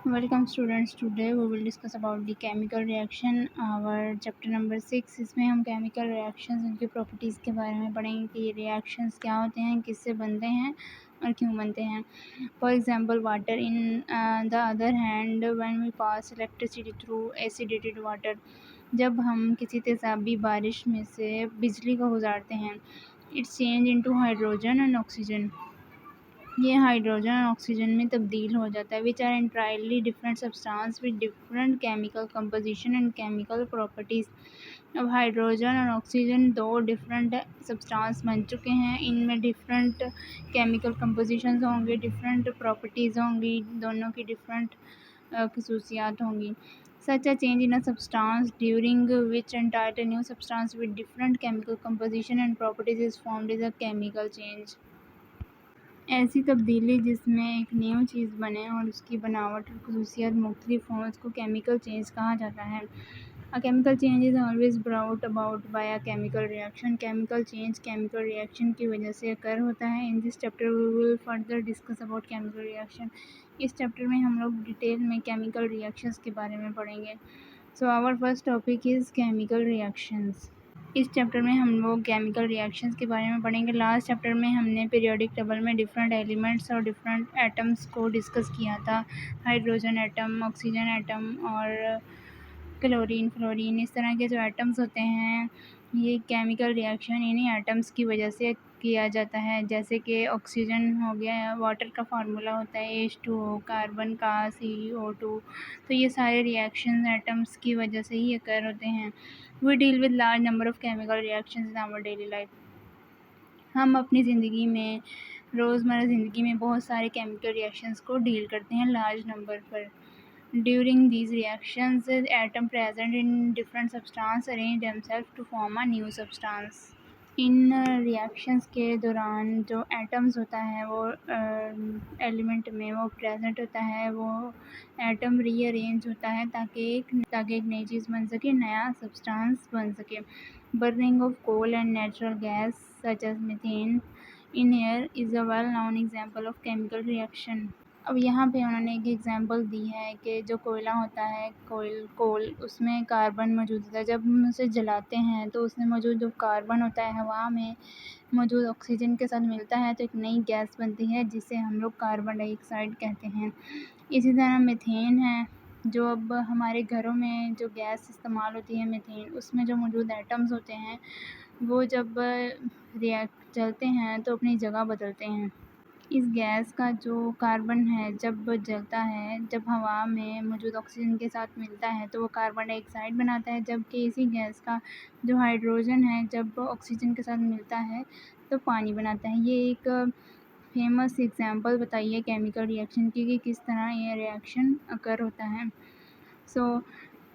Welcome students. Today we will discuss about the chemical reaction. Our chapter number 6. इसमें हम chemical reactions उनकी properties के बारे में पढ़ेंगे कि reactions क्या होते हैं, किससे बनते हैं और क्यों बनते हैं. For example, water. In the other hand, when we pass electricity through acidated water, जब हम किसी तेज़ाबी बारिश में से बिजली को गुजारते हैं, it's change into hydrogen and oxygen. ये हाइड्रोजन और ऑक्सीजन में तब्दील हो जाता है which are entirely different substance with different chemical composition and chemical properties. अब हाइड्रोजन और ऑक्सीजन दो डिफरेंट सब्सटेंस बन चुके हैं. इनमें डिफरेंट केमिकल कंपोजिशंस होंगे, डिफरेंट प्रॉपर्टीज़ होंगी, दोनों की डिफरेंट खसूसियात होंगी. Such a change in a substance during which entirely new substance with different chemical composition and properties is formed is a chemical change. ऐसी तब्दीली जिसमें एक न्यू चीज़ बने और उसकी बनावट और खसूसियात मुख्तलिफ हों, उसको केमिकल चेंज कहा जाता है. A chemical change is always brought about by a chemical reaction. Chemical change chemical reaction की वजह से अकर होता है. In this chapter we will further discuss about chemical reaction. इस चैप्टर में हम लोग डिटेल में केमिकल रिएक्शंस के बारे में पढ़ेंगे. So our first topic is chemical reactions. इस चैप्टर में हम लोग केमिकल रिएक्शंस के बारे में पढ़ेंगे. लास्ट चैप्टर में हमने पीरियोडिक टेबल में डिफरेंट एलिमेंट्स और डिफरेंट एटम्स को डिस्कस किया था. हाइड्रोजन एटम, ऑक्सीजन एटम और क्लोरीन, फ्लोरीन, इस तरह के जो एटम्स होते हैं ये केमिकल रिएक्शन इन्हीं एटम्स की वजह से किया जाता है. जैसे कि ऑक्सीजन हो गया, वाटर का फार्मूला होता है H2O, कार्बन का CO2. तो ये सारे रिएक्शन एटम्स की वजह से ही अकर होते हैं. We deal with large number of chemical reactions in our daily life. हम अपनी ज़िंदगी में, रोज़मर्रा ज़िंदगी में बहुत सारे केमिकल रिएक्शंस को डील करते हैं लार्ज नंबर पर. During these reactions, atoms present in different substances arrange themselves to form a new substance. In reactions के दौरान जो एटम्स होता है वो एलिमेंट में वो प्रेजेंट होता है, वो एटम रीअरेंज होता है ताकि एक नई चीज़ बन सके, नया सब्सटेंस बन सके. Burning of coal and natural gas such as methane in air is a well known example of chemical reaction. अब यहाँ पे उन्होंने एक एग्जांपल दी है कि जो कोयला होता है, कोल, उसमें कार्बन मौजूद होता है. जब हम उसे जलाते हैं तो उसमें मौजूद जो कार्बन होता है हवा में मौजूद ऑक्सीजन के साथ मिलता है तो एक नई गैस बनती है जिसे हम लोग कार्बन डाइऑक्साइड कहते हैं. इसी तरह मीथेन है, जो अब हमारे घरों में जो गैस इस्तेमाल होती है मीथेन, उसमें जो मौजूद एटम्स होते हैं वो जब रिएक्ट चलते हैं तो अपनी जगह बदलते हैं. इस गैस का जो कार्बन है जब जलता है, जब हवा में मौजूद ऑक्सीजन के साथ मिलता है तो वो कार्बन डाइऑक्साइड बनाता है, जबकि इसी गैस का जो हाइड्रोजन है जब ऑक्सीजन के साथ मिलता है तो पानी बनाता है. ये एक फेमस एग्जांपल बताइए केमिकल रिएक्शन की कि किस तरह ये रिएक्शन अकर होता है. So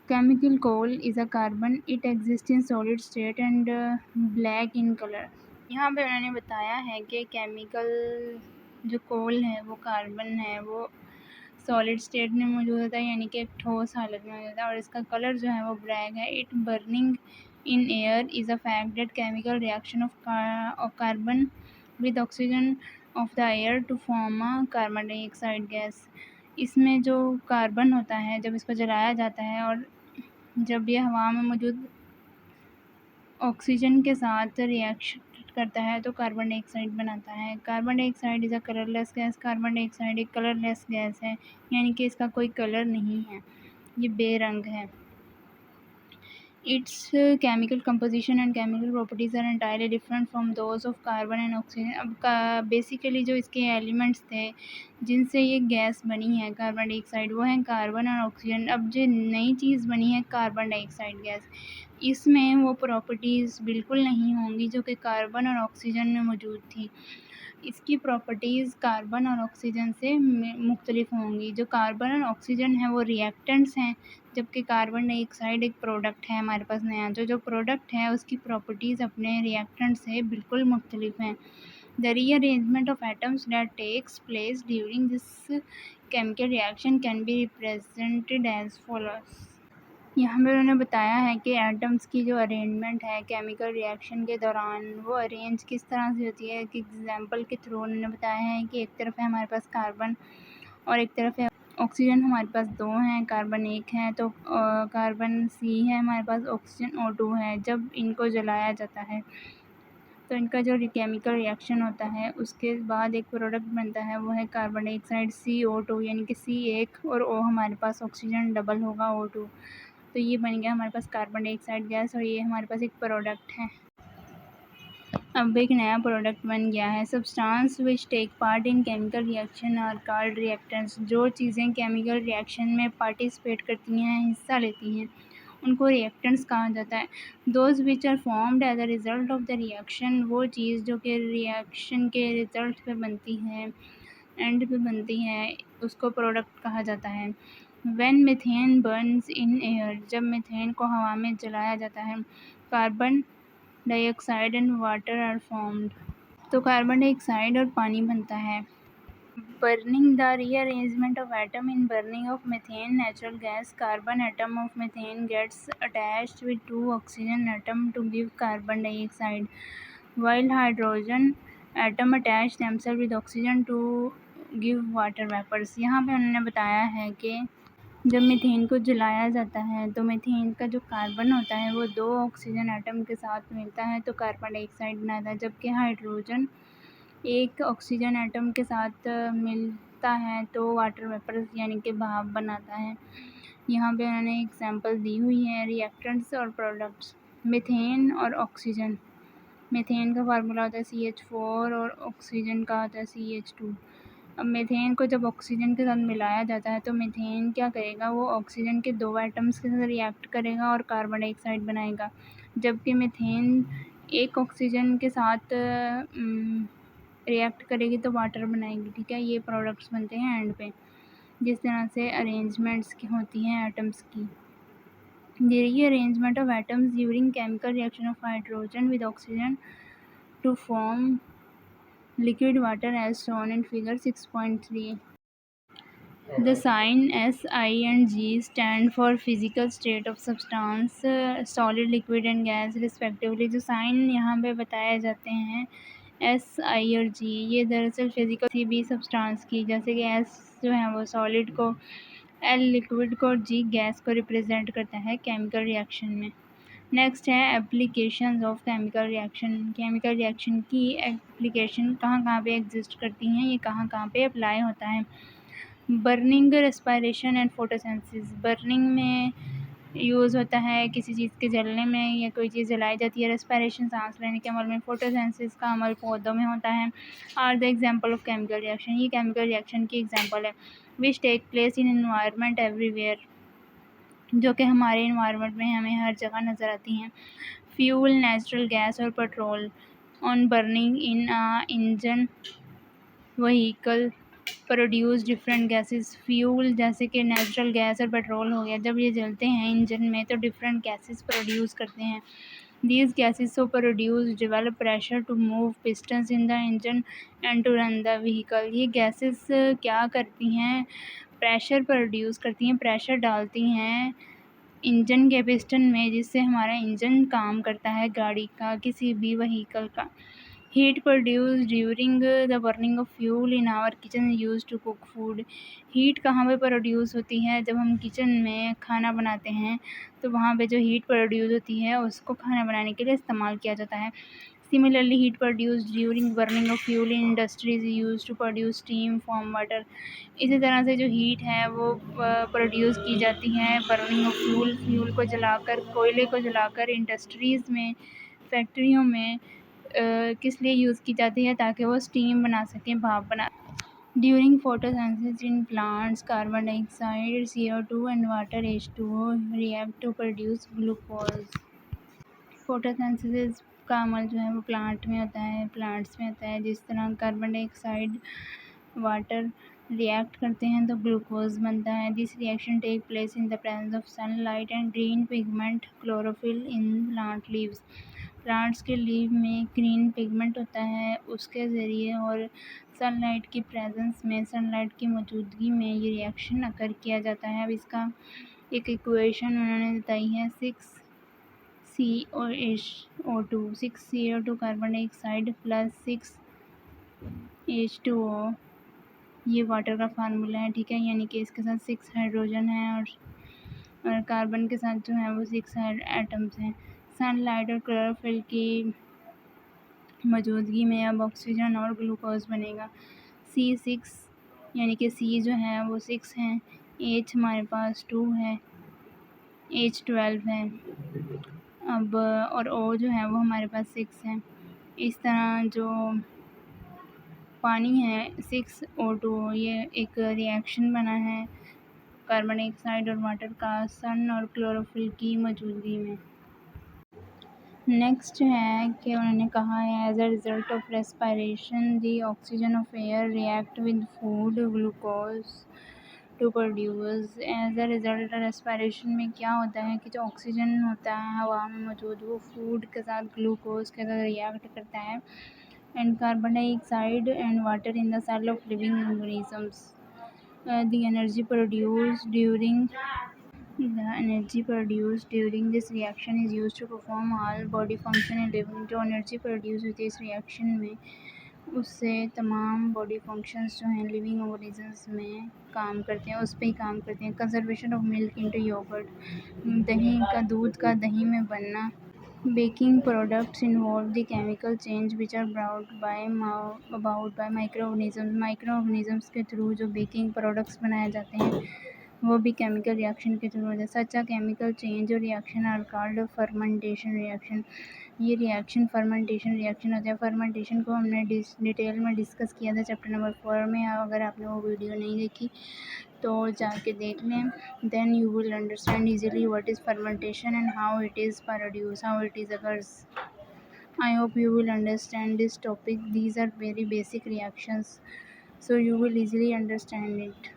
chemical coal is a carbon. It exist in solid state and black in colour. यहाँ पे उन्होंने बताया है कि केमिकल जो कोल है वो कार्बन है, वो सॉलिड स्टेट में मौजूद होता है, यानी कि एक ठोस हालत में मौजूद होता है और इसका कलर जो है वो ब्लैक है. It burning in air is a fact that chemical reaction of carbon with oxygen of the air to form a carbon dioxide gas. इसमें जो कार्बन होता है जब इसको जलाया जाता है और जब ये हवा में मौजूद ऑक्सीजन के साथ रिएक्शन करता है तो कार्बन डाइऑक्साइड बनाता है. Carbon dioxide is a colourless gas. Carbon dioxide एक कलरलेस गैस है, यानी कि इसका कोई कलर नहीं है, ये बेरंग है. Its chemical composition and chemical properties are entirely different from those of carbon and oxygen. अब बेसिकली जो इसके एलिमेंट्स थे जिनसे ये गैस बनी है कार्बन डाइऑक्साइड, वो हैं कार्बन और ऑक्सीजन. अब जो नई चीज़ बनी है कार्बन डाइऑक्साइड गैस, इसमें वो प्रॉपर्टीज़ बिल्कुल नहीं होंगी जो कि कार्बन और ऑक्सीजन में मौजूद थी. इसकी प्रॉपर्टीज़ कार्बन और ऑक्सीजन से मुख्तलिफ होंगी. जो कार्बन और ऑक्सीजन है वो रिएक्टेंट्स हैं, जबकि कार्बन डाइऑक्साइड एक प्रोडक्ट है हमारे पास नया. जो प्रोडक्ट है उसकी प्रॉपर्टीज़ अपने रिएक्टेंट से बिल्कुल मुख्तलिफ हैं. The rearrangement of atoms that takes place during this chemical reaction can be represented as follows. यहाँ पे उन्होंने बताया है कि एटम्स की जो अरेंजमेंट है केमिकल रिएक्शन के दौरान वो अरेंज किस तरह से होती है. एक एग्जांपल के थ्रू उन्होंने बताया है कि एक तरफ है हमारे पास कार्बन और एक तरफ है ऑक्सीजन हमारे पास 2 हैं, कार्बन 1 है, तो कार्बन C है हमारे पास, ऑक्सीजन O2 है। जब इनको जलाया जाता है तो इनका जो केमिकल रिएक्शन होता है उसके बाद एक प्रोडक्ट बनता है, वो है कार्बन डाइऑक्साइड CO2, यानी कि C एक और O हमारे पास ऑक्सीजन डबल होगा O2। तो ये बन गया हमारे पास कार्बन डाइऑक्साइड गैस, और ये हमारे पास एक प्रोडक्ट है। अब एक नया प्रोडक्ट बन गया है, substance which take part in chemical reaction are called reactants. जो चीज़ें केमिकल रिएक्शन में पार्टिसिपेट करती हैं, हिस्सा लेती हैं, उनको रिएक्टेंट्स कहा जाता है। Those which are formed as a result of the reaction, वो चीज़ जो कि रिएक्शन के रिज़ल्ट पे बनती है, एंड पे बनती है, उसको प्रोडक्ट कहा जाता है। When methane burns in air, जब मीथेन को हवा में जलाया जाता है, carbon dioxide and water are formed, तो कार्बन डाइऑक्साइड और पानी बनता है। Burning, the rearrangement of atom in burning of methane natural gas, carbon atom of methane gets attached with 2 oxygen atom to give carbon dioxide, while hydrogen atom attach themselves with oxygen to give water vapors। यहाँ पे उन्होंने बताया है कि जब methane को जलाया जाता है तो मीथेन का जो कार्बन होता है वो 2 ऑक्सीजन एटम के साथ मिलता है तो कार्बन डाइऑक्साइड बनाता है, जबकि हाइड्रोजन एक ऑक्सीजन एटम के साथ मिलता है तो वाटर वेपर यानी कि भाप बनाता है। यहाँ पे उन्होंने एग्जांपल दी हुई है रिएक्टेंट्स और प्रोडक्ट्स। मीथेन और ऑक्सीजन, मीथेन का फार्मूला होता है CH4 और ऑक्सीजन का होता है CH2। अब मीथेन को जब ऑक्सीजन के साथ मिलाया जाता है तो मीथेन क्या करेगा, वो ऑक्सीजन के 2 एटम्स के साथ रिएक्ट करेगा और कार्बन डाइऑक्साइड बनाएगा, जबकि मीथेन एक ऑक्सीजन के साथ रिएक्ट करेगी तो वाटर बनाएगी। ठीक है, ये प्रोडक्ट्स बनते हैं एंड पे, जिस तरह से अरेंजमेंट्स की होती हैं एटम्स की। The rearrangement of atoms during chemical reaction of hydrogen with oxygen to form liquid water as shown in figure 6.3. The sign S, I and G stand for physical state of substance, solid, liquid and gas respectively। जो sign यहाँ पे बताए जाते हैं S, I और G, ये दरअसल physical किसी भी सब्सटेंस की, जैसे कि S जो है वो सॉलिड को, L लिक्विड को और G गैस को रिप्रेजेंट करता है केमिकल रिएक्शन में। नेक्स्ट है applications of chemical reaction. Chemical reaction की एप्लीकेशन कहाँ कहाँ पे एग्जिस्ट करती हैं, ये कहाँ कहाँ पे अप्लाई होता है। Burning, respiration and photosynthesis. Burning में यूज़ होता है किसी चीज़ के जलने में, या कोई चीज़ जलाई जाती है। रेस्पायरेशन, सांस लेने के अमल में। फोटोसिंथेसिस का अमल पौधों में होता है। Are the example of chemical reaction, ये केमिकल रिएक्शन की एग्जांपल है। Which take place in environment everywhere, जो कि हमारे इन्वायरमेंट में हमें हर जगह नज़र आती हैं। फ्यूल, नेचुरल गैस और petrol on burning in engine vehicle produce different gases. Fuel जैसे कि नेचुरल गैस और पेट्रोल हो गया, जब ये जलते हैं इंजन में तो डिफरेंट गैसेस प्रोड्यूस करते हैं। These gases so produced develop pressure to move pistons in the engine and to run the vehicle। ये गैसेस क्या करती हैं, प्रेशर प्रोड्यूस करती हैं, प्रेशर डालती हैं इंजन के पिस्टन में, जिससे हमारा इंजन काम करता है गाड़ी का, किसी भी व्हीकल का। Heat produce during the burning of fuel in our kitchen use to cook food. Heat कहाँ पे प्रोड्यूस होती है, जब हम किचन में खाना बनाते हैं तो वहाँ पे जो हीट प्रोड्यूस होती है उसको खाना बनाने के लिए इस्तेमाल किया जाता है। Similarly heat produce during burning of fuel in industries use to produce steam from water. इसी तरह से जो हीट है वो प्रोड्यूस की जाती है बर्निंग ऑफ फ्यूल, फ्यूल को जलाकर, कोयले को जलाकर इंडस्ट्रीज़ में, फैक्ट्रियों में किस लिए यूज़ की जाती है, ताकि वो स्टीम बना सकें, भाप बना। During photosynthesis in plants, carbon dioxide CO2 and water H2O react to produce glucose. Photosynthesis का अमल जो है वो प्लांट्स में होता है। जिस तरह कार्बन डाइऑक्साइड, वाटर रिएक्ट करते हैं तो ग्लूकोज बनता है। This reaction take place in the presence of sunlight and green pigment chlorophyll in plant leaves. Plants के लीव में ग्रीन पिगमेंट होता है, उसके ज़रिए और सनलाइट की प्रेजेंस में, सनलाइट की मौजूदगी में ये रिएक्शन अकर किया जाता है। अब इसका एक इक्वेशन उन्होंने बताई है 6CO2, 6CO2 carbon dioxide plus 6H2O, ये वाटर का फार्मूला है, ठीक है, यानी कि इसके साथ 6 हाइड्रोजन है और कार्बन के साथ जो है वो 6 एटम्स हैं। सनलाइट और क्लोरोफिल की मौजूदगी में अब ऑक्सीजन और ग्लूकोज बनेगा। C6 यानी कि C जो है वो 6 है, H हमारे पास 2 है, H12 है, अब और O जो है वो हमारे पास 6 है। इस तरह जो पानी है 6O2, ये एक रिएक्शन बना है कार्बन डाइऑक्साइड और वाटर का सन और क्लोरोफिल की मौजूदगी में। नेक्स्ट है कि उन्होंने कहा है as a result of respiration the oxygen of air react with food glucose to produce. As a result respiration में क्या होता है कि जो ऑक्सीजन होता है हवा में मौजूद वो फूड के साथ ग्लूकोज के साथ रिएक्ट करता है and carbon dioxide and water in the cell of living organisms. The energy produced during this reaction is used to perform all body function in living। जो एनर्जी प्रोड्यूस होती है इस रिएक्शन में उससे तमाम बॉडी फंक्शंस जो हैं living organisms में काम करते हैं, उस पर ही काम करते हैं। Conservation of milk into yogurt, दूध का दही में बनना। Baking products involve the chemical change which are brought about by microorganisms। Microorganisms के थ्रू जो बेकिंग प्रोडक्ट्स बनाए जाते हैं वो भी केमिकल रिएक्शन के थ्रू होता है। सच अ केमिकल चेंज और reaction are called fermentation reaction. ये रिएक्शन फर्मेंटेशन रिएक्शन होता है। फर्मेंटेशन को हमने डिटेल में डिस्कस किया था चैप्टर नंबर 4 में। अगर आपने वो वीडियो नहीं देखी तो जाके देख लें। Then you will understand easily what is fermentation and how it is produced, how it is occurs. I hope you will understand this topic. These are very basic reactions, so you will easily understand it.